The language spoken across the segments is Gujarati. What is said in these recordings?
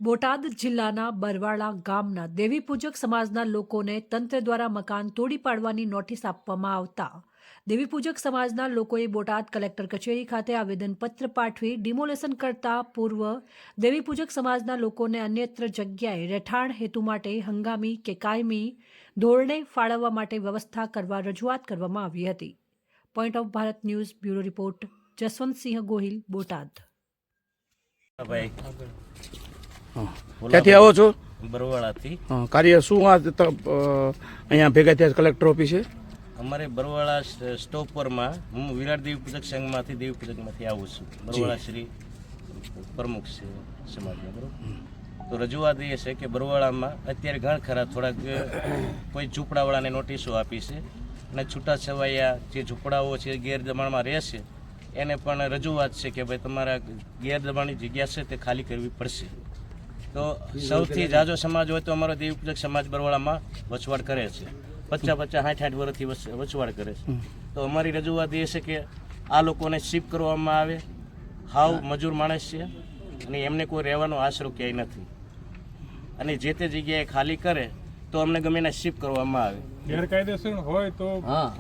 બોટાદ જિલ્લાના બરવાળા ગામના દેવીપૂજક સમાજના લોકોને તંત્ર દ્વારા મકાન તોડી પાડવાની નોટિસ આપવામાં આવતા દેવીપૂજક સમાજના લોકોએ બોટાદ કલેક્ટર કચેરી ખાતે આવેદનપત્ર પાઠવી ડિમોલેશન કરતા પૂર્વ દેવીપૂજક સમાજના લોકોને અન્યત્ર જગ્યાએ રહેઠાણ હેતુ માટે હંગામી કે કાયમી ધોરણે ફાળવવા માટે વ્યવસ્થા કરવા રજૂઆત કરવામાં આવી હતી. Point of Bharat news bureau report Jaswantsinh Gohil, Botad. ક્યાંથી આવો છો? બરવાળાથી. કાર્ય શું અહીંયા ભેગા થયા કલેક્ટર ઓફિસે? અમારે બરવાળા સ્ટોપ પરમાં હું વિરાટ દેવીપૂજક સંઘમાંથી દેવીપૂજકમાંથી આવું છું. બરવાળા શ્રી પ્રમુખ છે સમાજના, બરોબર. તો રજૂઆત એ છે કે બરવાળામાં અત્યારે ઘણા ખરા થોડાક કોઈ ઝૂંપડાવાળાને નોટિસો આપી છે અને છૂટાછવાયા જે ઝૂંપડાઓ છે ગેરદબાણમાં રહેશે એને પણ રજૂઆત છે કે ભાઈ તમારા ગેરદબાણની જગ્યા છે તે ખાલી કરવી પડશે. તો સૌથી જાજો સમાજ હોય તો અમારો દેવીપૂજક સમાજ બરવાળામાં વસવાટ કરે છે. 50-50, 60-60 વર્ષથી વસવાટ કરે છે. તો અમારી રજૂઆત એ છે કે આ લોકોને શિફ્ટ કરવામાં આવે. હાવ મજૂર માણસ છે અને એમને કોઈ રહેવાનો આશરો ક્યાંય નથી અને જે તે જગ્યાએ ખાલી કરે તો અમને ગમે એને શિફ્ટ કરવામાં આવે. ગેરકાયદેસર હોય તો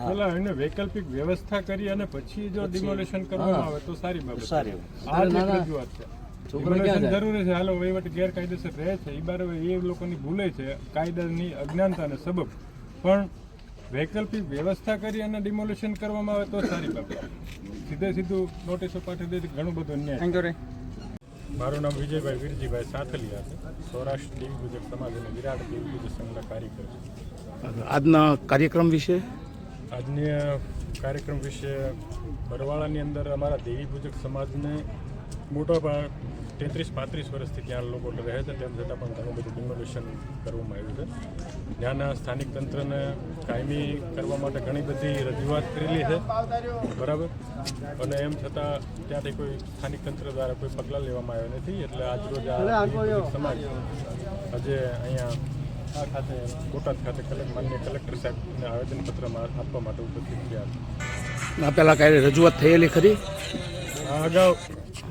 પેલા એને વૈકલ્પિક વ્યવસ્થા કરી અને પછી જો ડિમોલેશન કરવામાં આવે તો સારી બાબત. સારી આ જ એક રજૂઆત છે. ડિમોલેશન જરૂરી છે. હાલો વહીવટ ગેરકાયદેસર રહે છે એ બરાબર, એ લોકોની ભૂલે છે, કાયદાની અજ્ઞાનતાને સબબ, પણ વૈકલ્પિક વ્યવસ્થા કરી અને ડિમોલેશન કરવામાં આવે તો સારી બાબત. સીધું નોટિસો પાઠવી દે ઘણું બધું અન્યાય. મારું નામ વિજયભાઈ વીરજીભાઈ સાથલિયા છે. સૌરાષ્ટ્ર દેવીપૂજક સમાજ અને વિરાટ દેવીપૂજક સંઘના કાર્યકર છે. આજના કાર્યક્રમ વિશે બરવાળાની અંદર અમારા દેવીપૂજક સમાજને મોટા 33-35 વર્ષથી ત્યાં લોકો રહે છે, તેમ છતાં પણ ઘણું બધું ડિમોલેશન કરવામાં આવ્યું છે. ત્યાંના સ્થાનિક તંત્રને કાયમી કરવા માટે ઘણી બધી રજૂઆત કરેલી છે, બરાબર, અને એમ છતાં ત્યાંથી કોઈ સ્થાનિક તંત્ર દ્વારા કોઈ પગલાં લેવામાં આવ્યા નથી. એટલે આજરોજ આ દેવીપૂજક સમાજ આજે અહીંયા ખાતે બોટાદ ખાતે માનનીય કલેક્ટર સાહેબને આવેદનપત્રમાં આપવા માટે ઉપસ્થિત થયા. પહેલાં કાંઈ રજૂઆત થયેલી ખરી? અગાઉ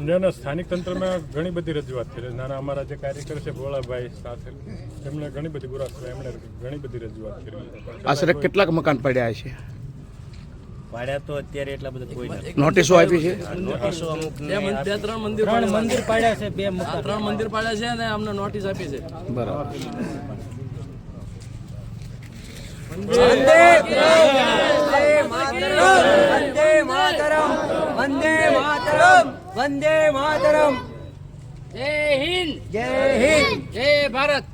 નાના સ્થાનિક તંત્રમાં ઘણી બધી રજૂઆત થઈ. નાના અમારા જે કાર્યકર છે ભોળાભાઈ સાથે, એમણે ઘણી બધી એમણે ઘણી બધી રજૂઆત કરી. આશરે કેટલાક મકાન પડ્યા છે? પાડ્યા તો અત્યારે એટલા બધા કોઈ નથી. નોટિસો આપી છે? નોટિસો અમુક ત્રણ મંદિર પાડ્યા છે, 3 મંદિર પાડ્યા છે અને અમને નોટિસ આપી છે. બરાબર. વંદે માતરમ. જય હિન્દ, જય ભારત.